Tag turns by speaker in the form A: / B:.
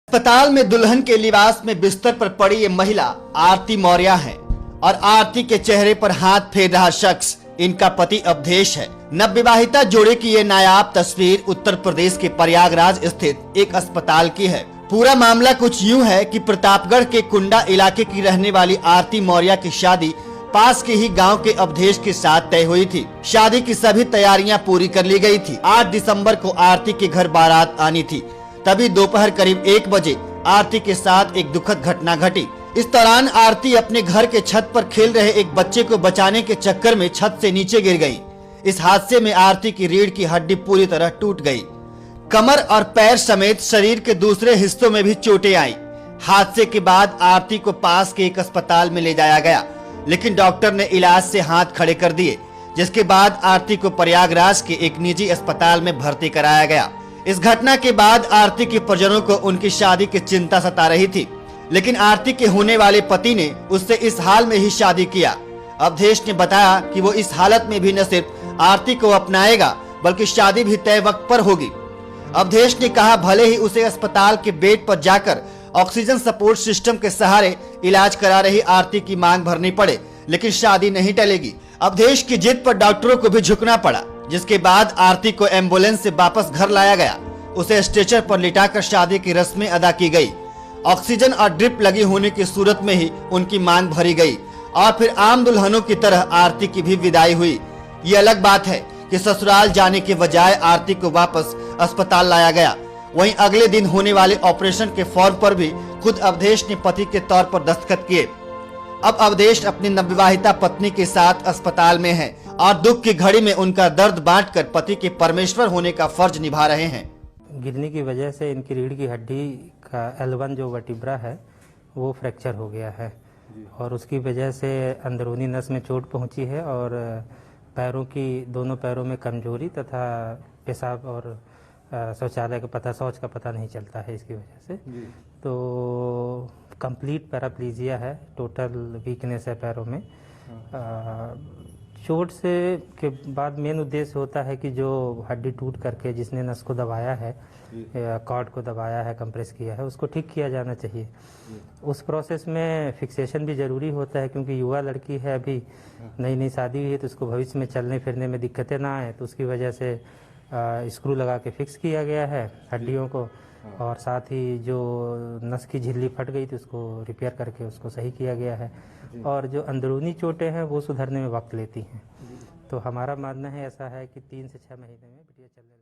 A: अस्पताल में दुल्हन के लिबास में बिस्तर पर पड़ी ये महिला आरती मौर्य है और आरती के चेहरे पर हाथ फेर रहा शख्स इनका पति अवधेश है। नवविवाहिता जोड़े की ये नायाब तस्वीर उत्तर प्रदेश के प्रयागराज स्थित एक अस्पताल की है। पूरा मामला कुछ यूं है कि प्रतापगढ़ के कुंडा इलाके की रहने वाली आरती मौर्य की शादी पास के ही गांव के अवधेश के साथ तय हुई थी। शादी की सभी तैयारियां पूरी कर ली गई थी। 8 दिसंबर को आरती के घर बारात आनी थी। तभी दोपहर करीब 1 बजे आरती के साथ एक दुखद घटना घटी। इस दौरान आरती अपने घर के छत पर खेल रहे एक बच्चे को बचाने के चक्कर में छत से नीचे गिर गई। इस हादसे में आरती की रीढ़ की हड्डी पूरी तरह टूट गई। कमर और पैर समेत शरीर के दूसरे हिस्सों में भी चोटें आई। हादसे के बाद आरती को पास के एक अस्पताल में ले जाया गया, लेकिन डॉक्टर ने इलाज से हाथ खड़े कर दिए, जिसके बाद आरती को प्रयागराज के एक निजी अस्पताल में भर्ती कराया गया। इस घटना के बाद आरती के परिजनों को उनकी शादी की चिंता सता रही थी, लेकिन आरती के होने वाले पति ने उससे इस हाल में ही शादी किया। अवधेश ने बताया कि वो इस हालत में भी न सिर्फ आरती को अपनाएगा बल्कि शादी भी तय वक्त पर होगी। अवधेश ने कहा, भले ही उसे अस्पताल के बेड पर जाकर ऑक्सीजन सपोर्ट सिस्टम के सहारे इलाज करा रही आरती की मांग भरनी पड़े, लेकिन शादी नहीं टलेगी। अवधेश की जिद पर डॉक्टरों को भी झुकना पड़ा, जिसके बाद आरती को एम्बुलेंस से वापस घर लाया गया। उसे स्ट्रेचर पर लिटाकर शादी की रस्में अदा की गई। ऑक्सीजन और ड्रिप लगी होने की सूरत में ही उनकी मांग भरी गई और फिर आम दुल्हनों की तरह आरती की भी विदाई हुई। ये अलग बात है कि ससुराल जाने के बजाय आरती को वापस अस्पताल लाया गया। वहीं अगले दिन होने वाले ऑपरेशन के फॉर्म पर भी खुद अवधेश ने पति के तौर पर दस्तखत किए। अब अवधेश अपनी नवविवाहिता पत्नी के साथ अस्पताल में है और दुख की घड़ी में उनका दर्द बांटकर पति के परमेश्वर होने का फर्ज निभा रहे हैं।
B: गिरने की वजह से इनकी रीढ़ की हड्डी का L1 जो वर्टिब्रा है वो फ्रैक्चर हो गया है और उसकी वजह से अंदरूनी नस में चोट पहुंची है और दोनों पैरों में कमजोरी तथा पेशाब और शौच का पता नहीं चलता है। इसकी वजह से तो कंप्लीट पैराप्लीजिया है, टोटल वीकनेस है पैरों में। चोट से के बाद मेन उद्देश्य होता है कि जो हड्डी टूट करके जिसने नस को दबाया है, कॉर्ड को दबाया है, कंप्रेस किया है, उसको ठीक किया जाना चाहिए। उस प्रोसेस में फिक्सेशन भी ज़रूरी होता है, क्योंकि युवा लड़की है, अभी नई नई शादी हुई है, तो उसको भविष्य में चलने फिरने में दिक्कतें ना आए, तो उसकी वजह से स्क्रू लगा के फिक्स किया गया है हड्डियों को। और साथ ही जो नस की झिल्ली फट गई थी उसको रिपेयर करके उसको सही किया गया है। और जो अंदरूनी चोटें हैं वो सुधरने में वक्त लेती हैं। तो हमारा मानना है ऐसा है कि 3 से 6 महीने में बढ़िया चलने